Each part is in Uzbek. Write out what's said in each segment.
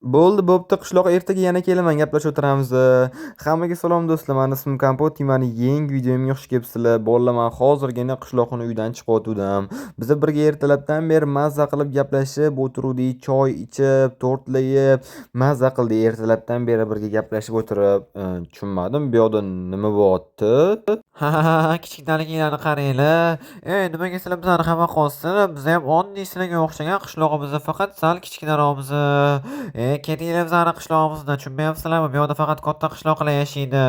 Bo'pti, qishloqqa ertaga yana kelaman, gaplashib o'tiramiz. Hammaga salom do'stlar, mani ismim Kompot, mani yangi videomga xush kelibsizlar. Bolalar, men hozirgina qishloqni uydan chiqib o'tdim. Biz birga ertalabdan beri mazza qilib gaplashib o'tiruvdik, choy ichib, tortlayib, mazza qildik. Ertalabdan beri birga gaplashib o'tirib, tushunmadim, bu yoqda nima bo'lyapti? Ha ha ha, kichikdaliginglarni qaranglar. Nimaga sizlar bizlarni xafa qilyapsizlar? Biz ham oddiy sizlarga o'xshagan qishlog'imizda faqat sal kichkinaroqmiz. Ketinglar bizlarni qishlog'imizdan, tushunmayapsizlarmi? Bu yoqda faqat katta qishloqlar yashaydi.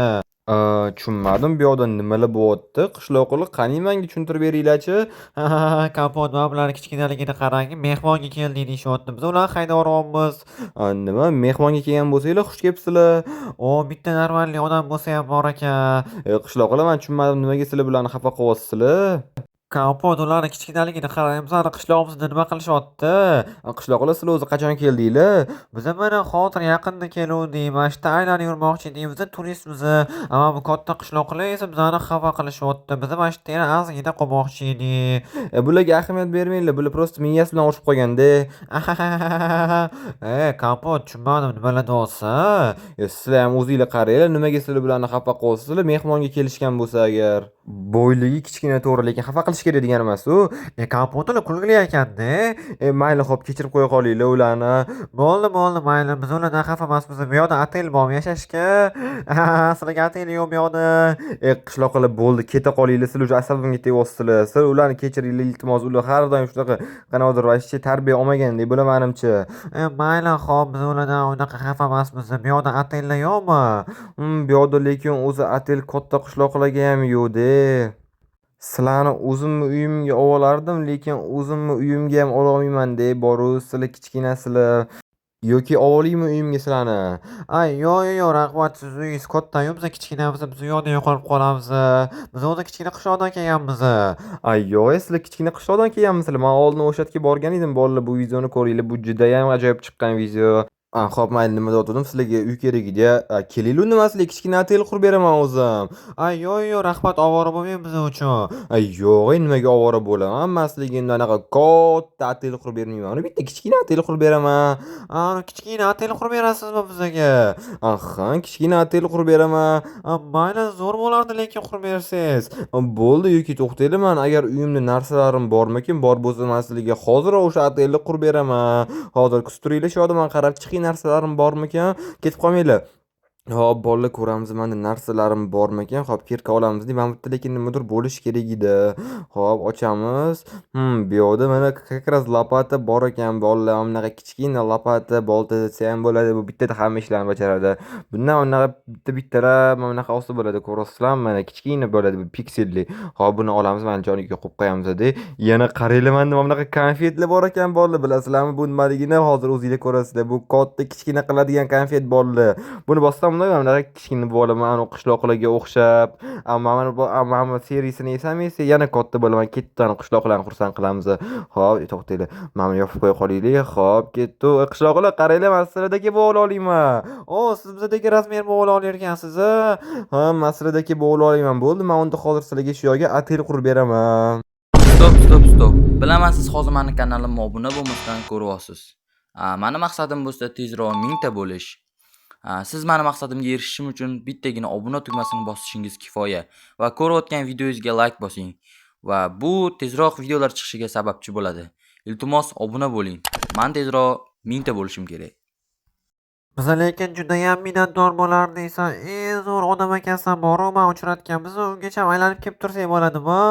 Tushunmadim, bu yoqda nimalar bo'lyapti? Qishloqlar qani, menga tushuntirib beringlar-chi? Ha ha ha, kompot mana bularni kichkinaligini qarang, mehmonga keldik deyishyapti. Biz ularni haydavoryapmiz. Nima, mehmonga kelgan bo'lsanglar, xush kelibsizlar. Bitta normalniy odam bo'lsa ham bor ekan. Qishloqlar, men tushunmadim, nimaga sizlar bularni xafa qilyapsizlar? Kompot ularni kichkinaligini qarang, bizlarni qishlog'imizda nima qilishyapti? Qishloqlar, sizlar o'zi qachon keldinglar? Biz mana hozir yaqinda keluvdik, mana shu yerda aylanib yurmoqchi edik. Biz turistmiz. Ammo bu katta qishloqlar esa bizlarni xafa qilishyapti. Biz mana shu yerda yana ozgina qolmoqchi edik. Bularga ahamiyat bermanglar, bular prosta miyasi bilan urishib qolganda. Kompot tushunmadim, nimalar deyapsan? Sizlar ham o'zinglar qaranglar, nimaga sizlar bularni xafa qilyapsizlar? Mehmonga kelishgan bo'lsa agar. Boyligi kichkina to'g'ri, lekin xafa qilish kerak degani emas-ku. Kompot ular kulgili ekanda. Mayli, xo'p, kechirib qo'ya qolinglar ularni. Bo'ldi, mayli. Biz ulardan xafa emasmiz. Bu yoqda otel bormi yashashga? Sizlarga otel yo'q bu yoqda. Qishloqlar, bo'ldi, keta qolinglar, sizlar уже asabimga tegyapsizlar. Sizlar ularni kechiringlar, iltimos. Ular har doim shunaqa qanaqadir vashcha tarbiya olmagandek bo'la menimcha. Mayli, xo'p, biz ulardan unaqa xafa emasmiz. Bu yoqda otellar yo'qmi? Bu yoqda lekin o'zi otel katta qishloqlarga ham yo'q-da. Sizlarni o'zimni uyimga olardim, lekin o'zimni uyimga ham ololmayman-da. Boru sizlar kichkinasizlar. Yoki olaymi uyimga sizlarni? Yo'q, rahmat. Siz uyingiz katta-yu, biz kichkinamiz. Biz u yoqda yo'qolib qolamiz. Biz o'zi kichkina qishloqdan kelganmiz. Yo'q, sizlar kichkina qishloqdan kelganmisizlar? Men oldin o'sha yerga borgan edim, bolalar, bu videoni ko'ringlar. Bu juda ham ajoyib chiqqan video. Xo'p, mayli, nima deyotgandim, sizlarga uy kerak edi. Kelinglar, nima, sizlarga kichkina otel qurib beraman o'zim. Yo'q, rahmat, ovora bo'lmang biz uchun. Yo'q, nimaga ovora bo'laman? Men sizlarga endi anaqa katta otel qurib bermayman. Bitta kichkina otel qurib beraman. Kichkina otel qurib berasizmi bizga? Aha, kichkina otel qurib beraman. Mayli, zo'r bo'lardi lekin qurib bersangiz. Bo'ldi, yoki to'xtaylik, men agar uyimda narsalarim bormikin, bor bo'lsa men sizlarga hozir o'sha otelni qurib beraman. Hozir kutib turinglar, shu yoqda men qarab chiqing, narsalarim bormikan, ketib qolmanglar. Hop, bolalar, ko'ramiz menda narsalarim bormikan. Hop, kirka olamiz deb, men bitta lekin nimadir bo'lishi kerak edi. Hop, ochamiz. Bu yoqda mana как раз lopata bor ekan, bolalar. Bunaqa kichkina lopata, bolta desa ham bo'ladi. Bu bittada hamma ishlarni bajaradi. Bundan unaqa bittalab mana bunaqa olsa bo'ladi. Ko'rasizlarmi? Mana kichkina bo'ladi, bu pikselli. Hop, buni olamiz, mana joniga qo'yib qo'yamiz-da. Yana qaranglar, menda mana bunaqa konfetlar bor ekan, bolalar. Bilasizlarmi bu nimaligini? Hozir o'zingizlar ko'rasizlar. Bu katta kichkina qiladigan konfet bolalar. Buni bossam mana kichkina bo'laman, anu qishloqlarga o'xshab. Ammo seriyasini yesam yana katta bo'laman. Ketdi, qishloqlarni xursand qilamiz. Hop, to'xtanglar. Mana yopib qo'ya qolinglar. Hop, ketdi. Qishloqlar, qaranglar, men sizlardagi bo'la olayman. Siz bizdagi razmer bo'la olar ekansiz. Men sizlardagi bo'la olayman. Bo'ldi, men unda hozir sizlarga shu yoqga otel qurib beraman. Stop. Bilaman, siz hozir meni kanalimga obuna bo'lmasdan ko'ryapsiz. Meni maqsadim bo'lsa tezroq 1000 ta bo'lish. Siz meni maqsadimga erishishim uchun bittagina obuna tugmasini bosishingiz kifoya va ko'rayotgan videoyingizga like bosing va bu tezroq videolar chiqishiga sababchi bo'ladi. Iltimos obuna bo'ling. Men tezroq 1000 ta bo'lishim kerak. Biz lekin juda ham minnatdor bo'lardik. Zo'r odam ekansan, boru men uchratgan. Biz ungacha aylanib kelib tursak bo'ladimi?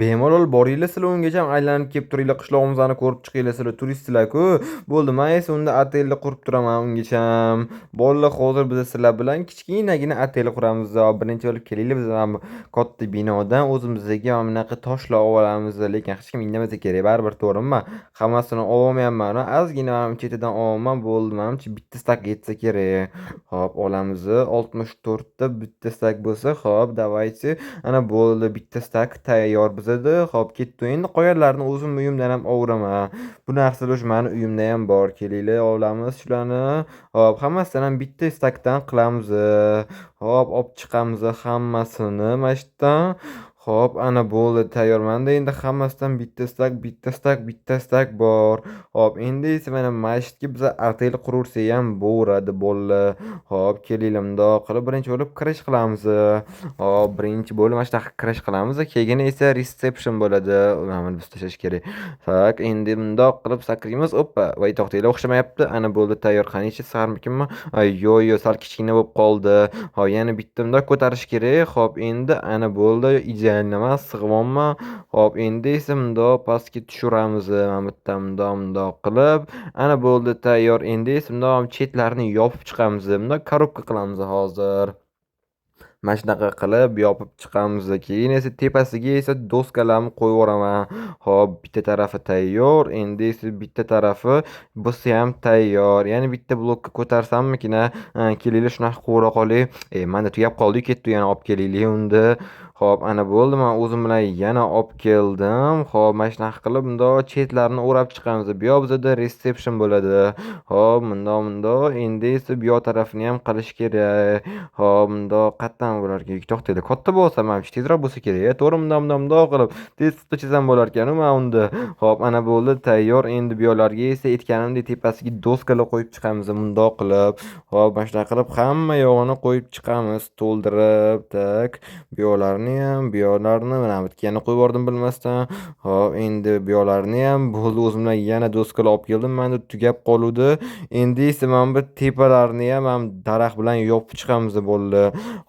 Bemalol boringlar, sizlar ungacha aylanib kelib turinglar, qishlog'imizni ko'rib chiqinglar, sizlar turistlar-ku. Bo'ldi, men esa unda otelni qurib turaman ungacha. Bolalar, hozir biz sizlar bilan kichkinagina otel quramiz. Birinchi bo'lib kelinglar, biz ham katta binodan o'zimizga mana bunaqa toshlar olamiz, lekin hech kim indamasa kerak, baribir, to'g'rimi? Hammasini olmayapman, ozgina chetidan olaman, bo'ldi, menimcha bitta stak yetsa kerak. Hop, olamiz. 64 ta bitta stak bo'lsa, hop, давайте. Ana bo'ldi, bitta stak tayyor bizada. Hop, ketdi. Endi qolganlarini o'zim uyimdan ham ovuraman. Bu narsalar o'sha meni uyimda ham bor. Kelinglar, olamiz shularni. Hop, hammasidan ham bitta stakdan qilamiz. Hop, olib chiqamiz hammasini mana shu yerdan. Xo'p, ana bo'ldi, tayyormanda endi hammasidan bitta stak bor. Xo'p, endi esa mana masjidga biza otel quraversayam bo'radi bolalar. Xo'p, kelinglar mundoq qilib birinchi bo'lib kirish qilamiz. Xo'p, birinchi bo'lib mana shunaqa kirish qilamiz. Keyin esa reception bo'ladi. Mana biz tashlash kerak. Tak, endi mundoq qilib sakraymiz. Oppa, voy to'xtanglar, o'xshamayapti. Ana bo'ldi, tayyor. Qanicha sarmikinmi? Yo'q, sal kichkina bo'lib qoldi. Hop, yana bitta mundoq ko'tarish kerak. Xo'p, endi ana bo'ldi, ideal emas, sig'monmi? Hop, endi esa mundoq pastga tushiramiz. Mana bitta mundoq qilib, ana bo'ldi, tayyor. Endi esa mundoq chetlarini yopib chiqamiz. Mundoq korobka qilamiz hozir. Mana shunaqa qilib yopib chiqamiz. Keyin esa tepasiga esa doskalarni qo'yib yuboraman. Hop, bitta tarafi tayyor. Endi esa bitta tarafi bo'lsa ham tayyor. Yana bitta blokka ko'tarsammikina? Kelinglar shunaqa quvura qolay. Mana tugab qoldi, ketdi, yana olib kelinglar unda. Hop, ana bo'ldi. Men o'zim bilan yana olib keldim. Hop, mana shunaqa qilib bundoq chetlarini o'rab chiqamiz. Bu yoq bizada reception bo'ladi. Hop, mundoq. Endi esa bu yoq tarafini ham qilish kerak. Hop, mundoq qattan bo'larkan. To'xtanglar, katta bo'lsa mana tezroq bo'lsa kerak. To'g'ri, mundoq qilib tez chizsam bo'larkan mana unda. Hop, ana bo'ldi, tayyor. Endi bu yoqlarga esa aytganimdek tepasiga doskalar qo'yib chiqamiz mundoq qilib. Hop, mana shunaqa qilib hamma yog'ini qo'yib chiqamiz, to'ldirib. Tak, bu yoqlarni ham, bu yoqlarni mana bitga yana qo'yib yubordim bilmasdan. Hop, endi bu yoqlarni ham bo'ldi, o'zimdan yana doskalar olib keldim. Menda tugab qoluvdi. Endi esa mana bu tepalarni ham daraxt bilan yopib chiqamiz bo'ldi.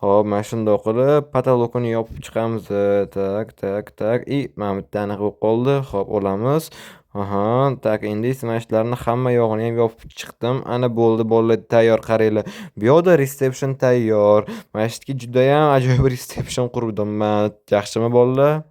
Hop, mana shundoq qilib patologini yopib chiqamiz. Tak. Mana bitta aniq bo'lib qoldi. Hop, olamiz. Aha, tak, endi esa mana shularni hamma yog'ini ham yopib chiqdim. Ana bo'ldi, bolalar tayyor, qaranglar. Bu yoqda reception tayyor. Masjidga juda ham ajoyib reception qurdim men. Yaxshimi bolalar?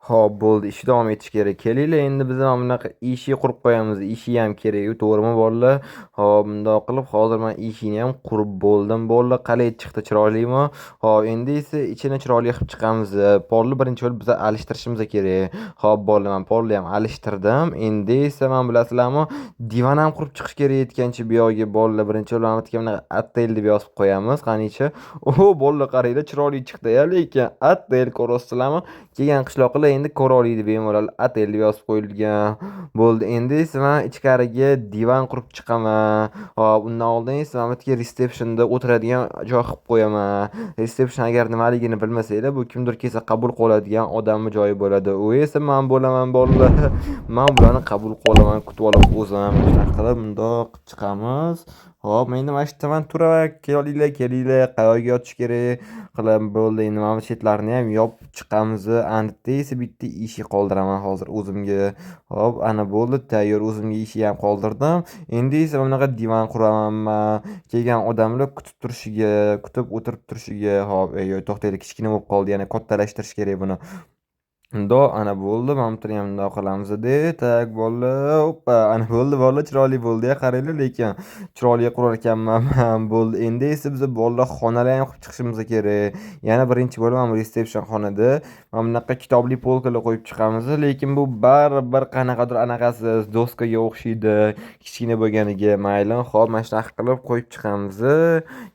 Hop, bo'ldi, ishni davom etish kerak. Kelinglar, endi biz mana bunaqa eshik qurib qo'yamiz. Eshik ham kerak, to'g'rimi bolalar? Hop, bundoq qilib hozir men eshikni ham qurib bo'ldim bolalar. Qalay chiqdi, chiroylimi? Hop, endi esa ichini chiroyli qilib chiqamiz. Polni birinchi bo'lib biz alishtirishimiz kerak. Hop, bolalar, men polni ham alishtirdim. Endi esa men bilasizlarmi, divan ham qurib chiqish kerak aytgancha bu yoqga bolalar. Birinchi bo'lib mana bunaqa attel deb yozib qo'yamiz. Qanicha? Bolalar, qaranglar, chiroyli chiqdi-ya, lekin attel ko'rasizlarmi? Kelgan qishloqlar endi ko'ra oladi, bemalol atel deb yozib qo'yilgan. Bo'ldi, endi esa men ichkariga divan qurib chiqaman. Hop, undan oldin esa mana bu receptionda o'tiradigan joy qilib qo'yaman. Reception agar nimaligini bilmasanglar, bu kimdir kelsa qabul qiladigan odamni joyi bo'ladi. U esa men bo'laman bolalar. Men bularni qabul qilaman, kutib olib o'zim. Shunaqa qilib bundoq chiqamiz. Hop, endi mana shu tavan turib kelinglar, qayoqqa yotish kerak qilib bo'ldi. Endi mana bu chetlarini ham yopib chiqamiz. Andiqda esa bitta eshik qoldiraman hozir o'zimga. Hop, ana bo'ldi, tayyor. O'zimga eshik ham qoldirdim. Endi esa bunaqa divan quraman men. Kelgan odamlar kutib o'tirib turishiga. Hop, to'xtaylik, kichkina bo'lib qoldi. Yana kattalashtirish kerak buni. Mundoq, ana bo'ldi. Mana buni ham mundoq qilamiz-da. Tak, bolalar. Hoppa, ana bo'ldi bolalar, chiroyli bo'ldi-ya, qaranglar, lekin chiroyli qurar ekanman. Bo'ldi. Endi esa biz bolalar xonalar ham qilib chiqishimiz kerak. Yana birinchi bo'lib mana reception xonada mana bunaqa kitobli polkalar qo'yib chiqamiz, lekin bu baribir qanaqadir anaqasi doskaga o'xshaydi, kichkina bo'lganiga. Mayli, hop, mana shunaqa qilib qo'yib chiqamiz.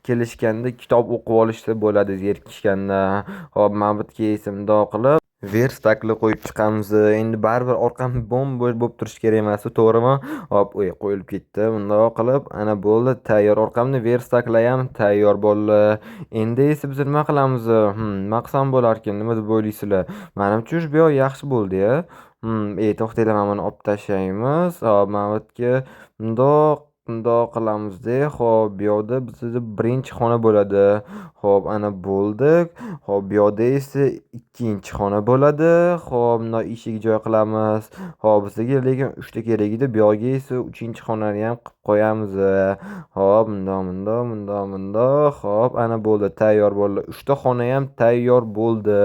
Kelishganda kitob o'qib olishsa bo'ladi, zerikishganda. Hop, mana bu yerga esa mundoq qilib verstakli qo'yib chiqamiz. Endi baribir orqam bo'm bo'lib turishi kerak emas, to'g'rimi? Hop, qo'yilib ketdi. Bundoq qilib ana bo'ldi, tayyor. Orqamni verstaklar ham tayyor bolalar. Endi esa biz nima qilamiz? Nima qilsam bo'larkan? Nima deb o'ylaysizlar? Menimcha bu yoq yaxshi bo'ldi-ya. To'xtanglar, mana buni olib tashlaymiz. Hop, mana bu yerga bundoq qilamiz-da. Hop, bu yoqda bizda birinchi xona bo'ladi. Hop, ana bo'ldi. Hop, bu yoqda esa ikkinchi xona bo'ladi. Hop, bundoq eshik joy qilamiz. Hop, bizga lekin 3 ta kerak edi. Bu yoqga esa 3-chi xonani ham qilib qo'yamiz. Hop, bundoq. Hop, ana bo'ldi, tayyor bolalar. 3 ta xona ham tayyor bo'ldi.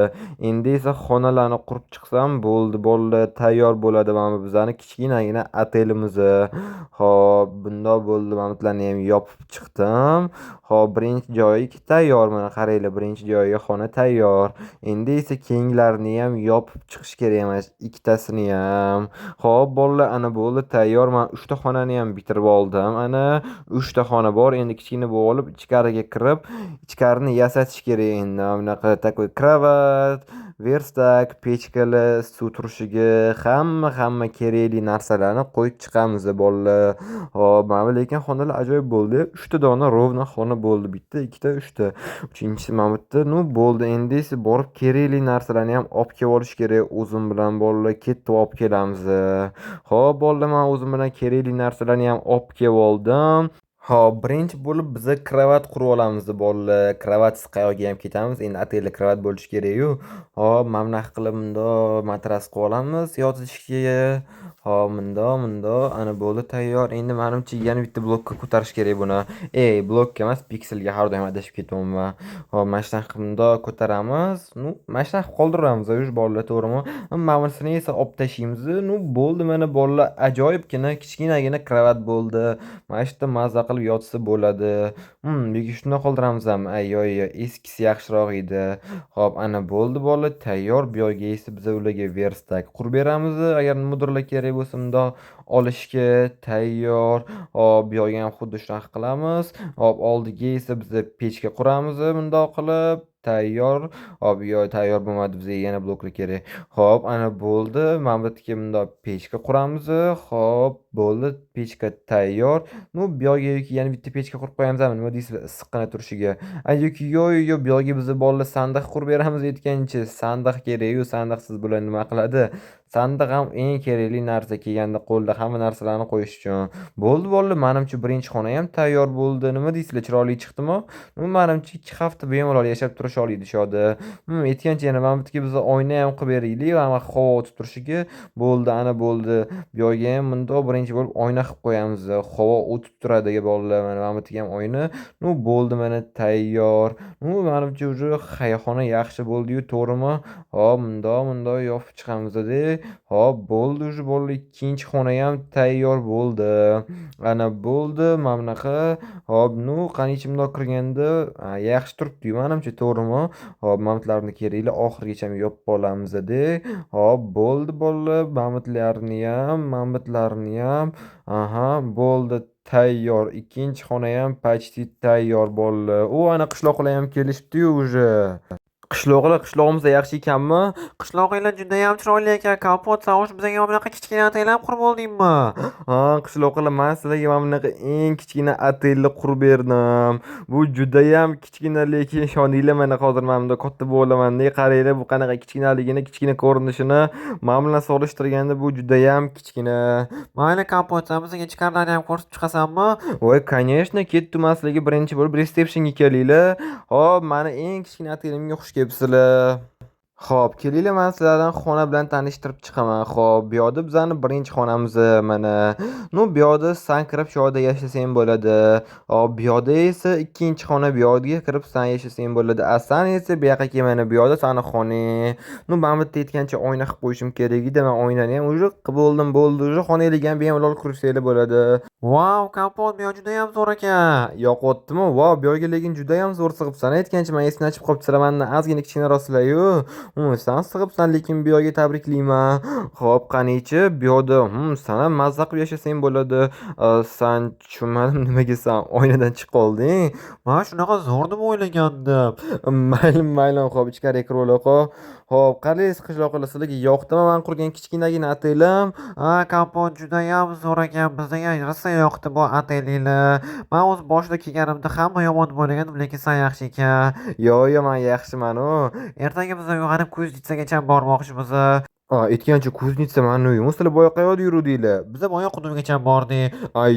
Endi esa xonalarni qurib chiqsam bo'ldi bolalar, tayyor bo'ladi mana bizning kichkinagina atelimiz. Hop, bundoq bo'ldi. Mana bularni ham yopib chiqdim. Hop, birinchi joyi tayyor. Mana qaranglar, birinchi joyiga xona tayyor. Endi esa keyingilarini ham yopib chiqish kerak emas, ikkitasini ham. Hop, bolalar, ana bo'ldi, tayyor. Men 3 ta xonani ham bitirib oldim. Ana 3 ta xona bor. Endi kichkina bo'lib olib ichkariga kirib, ichkarini yasatish kerak endi. Bunaqa takoy kravat, verstak, pechkali, suv turishigi, hamma kerakli narsalarni qo'yib chiqamiz bolalar. Hop, mana lekin xonalar ajoyib bo'ldi. 3 ta dona rovna xona bo'ldi. Bitta, ikkita, 3 ta. Uchinchisi mana bu yerda. Nu bo'ldi. Endi esa borib kerakli narsalarni ham olib kelib olish kerak. O'zim bilan bolalar ketib olib kelamiz. Hop, bolalar, men o'zim bilan kerakli narsalarni ham olib kelib oldim. Hop, birinchi bo'lib biza kravat qurib olamiz bolalar. Kravatsiz qayoqga ham ketamiz. Endi ateli kravat bo'lishi kerak-ku. Hop, mana bunaqa qilib bundoq matras qilib olamiz yotishga. Hop, bundoq, ana bo'ldi tayyor. Endi menimcha yana bitta blokka ko'tarish kerak buni. Blokka emas, pikselga har doim adashib ketaman. Hop, mana shunaqa qilib bundoq ko'taramiz. Mana shunaqa qilib qoldiramiz, bolalar, to'g'rimi? Mana bunisini esa olib tashlaymiz. Bo'ldi, mana bolalar, ajoyibgina kichkinagina kravat bo'ldi. Mana shu yerda mazza qilib yotsa bo'ladi. Yoki shundoq qoldiramizmi? Yo'q, eskisi yaxshiroq edi. Hop, ana bo'ldi bolalar, tayyor. Bu yerga esa biz ularga verstak qurib beramiz. Agar nimadirlar kerak bo'lsa bundoq olishga tayyor. Hop, bu yerga ham xuddi shunaqa qilamiz. Hop, oldiga esa biz pechka quramiz bundoq qilib. Tayyor. Hop, yo'q, tayyor bo'lmadi, bizga yana bloklar kerak. Hop, ana bo'ldi. Mana bu yerga bundoq pechka quramiz. Hop, bo'ldi, pechka tayyor. Bu yerga yana bitta pechka qurib qo'yamizmi? Nima deysizlar, issiqqina turishiga? Yoki yo'q, bu yerga biz bolalar sandiq qurib beramiz aytgancha. Sandiq kerak-ku, sandiqsiz bular nima qiladi? Sandiq ham eng kerakli narsa kelganda qo'lda hamma narsalarni qo'yish uchun. Bo'ldi bolalar, menimcha birinchi xona ham tayyor bo'ldi. Nima deysizlar, chiroyli chiqdimi? Menimcha 2 hafta bemalol yashab turish oladi shu yerda. Aytgancha yana mana bu yerga biz oyna ham qilib beraylik va havo o'tib turishiga. Bo'ldi, ana bo'ldi. Bu yerga ham bundoq birinchi bo'lib oyna qilib qo'yamiz. Havo o'tib turadi bolalar. Mana bu yerga ham oyna. Bo'ldi, mana tayyor. Menimcha уже xona yaxshi bo'ldi-yu, to'g'rimi? Hop, bundoq yopib chiqamiz-da. Hop, bo'ldi, уже bolalar, ikkinchi xona ham tayyor bo'ldi. Ana bo'ldi, mana bunaqa. Hop, qani ichimda kirganda yaxshi turibdi-yu, menimcha, to'g'rimi? Hop, mamtlarni kerakli oxirigacha yopib olamiz-da. Hop, bo'ldi bolalar, mamtlarni ham. Aha, bo'ldi, tayyor. Ikkinchi xona ham почти tayyor bolalar. Ana qishloqlar ham kelishdi-yu уже. Qishlog'imizda yaxshi ekanmi? Qishlog'inglar juda ham chiroyli ekan. Kompot, Savush, bizga bunaqa kichkina otellar qurib oldingmi? Qishloqlar, men sizlarga mana bunaqa eng kichkina otelni qurib berdim. Bu juda ham kichkina, lekin ishoninglar, mana hozir men bunda katta bo'laman-da. Qaranglar, bu qanaqa kichkina ko'rinishini men bilan solishtirganda bu juda ham kichkina. Mayli, Kompot, sen bizga ichkarilarni ham ko'rsatib chiqasanmi? Voy, конечно, ketdim. Men sizlarga birinchi bo'lib resepsiyonga kelinglar. Hop, meni eng kichkina otelimga xush kelibsizlar. Xo'p, kelinglar, men sizlardan xona bilan tanishtirib chiqaman. Xo'p, bu yerda bizning birinchi xonamiz mana. Bu yerda sen kirib shu yerda yashasang bo'ladi. Hop, bu yerda esa ikkinchi xona, bu yerga kirib sen yashasang bo'ladi. Sen esa bu yoqqa kel, mana bu yerda seni xonang. Men bu yerda aytgancha oyna qilib qo'yishim kerak edi. Men oynani ham уже qilib bo'ldi. Уже xonangizga ham bemalol kirsanglar bo'ladi. Wow, Kompot, bu juda ham zo'r ekan. Yoqotdimi? Wow, bu yerga lekin juda ham zo'r sig'ibsan. Aytgancha men esdan chiqib qolibsizlar. Mendan ozgina kichkinaroqsizlar-yu. Sen sig'ibsan, lekin bu yerga tabriklayman. Xo'p, qanichi, bu yerda sen ham mazza qilib yashasang bo'ladi. Sen tushunmadim, nimaga sen oynadan chiqib qolding? Men shunaqa zo'r deb o'ylagandim. Mayli, xo'p, ichkariga kirib olaylik. Xo'p, qaraysiz qishloqlar, sizlarga yoqdimi men qurgan kichkinagina otelim? Kompot, juda ham zo'r ekan. Bizga rosa yoqdi bu otelinglar. Men o'z boshida kelganimda hamma yomon deb o'ylagandim, lekin sen yaxshi ekan. Yo'q, men yaxshiman-ku. Ertaga biz uyg'onib Kuznetsagacha bormoqchimiz. Aytgancha Kuznetsa mani uyim. Sizlar boya qayerda yuruvdinglar? Biz boya Qudumgacha bordik.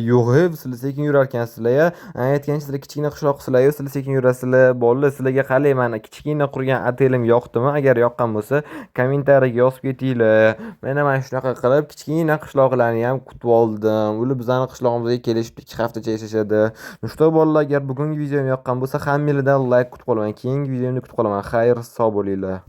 Yo'q, sizlar sekin yurarkansizlar-ya. Aytgancha sizlar kichkina qishloqsizlar-yu, sizlar sekin yurasizlar. Bolalar, sizlarga qalay, mana kichkina qurgan otelim yoqdimi? Agar yoqqan bo'lsa, kommentariyaga yozib ketinglar. Mana shunaqa qilib kichkina qishloqlarni ham kutib oldim. Ular bizning qishlog'imizga kelishib 2 haftacha yashashadi. Shunaqa bolalar, agar bugungi videom yoqqan bo'lsa, hammangizdan like kutib qolaman. Keyingi videomni kutib qolaman. Xayr, sog' bo'linglar.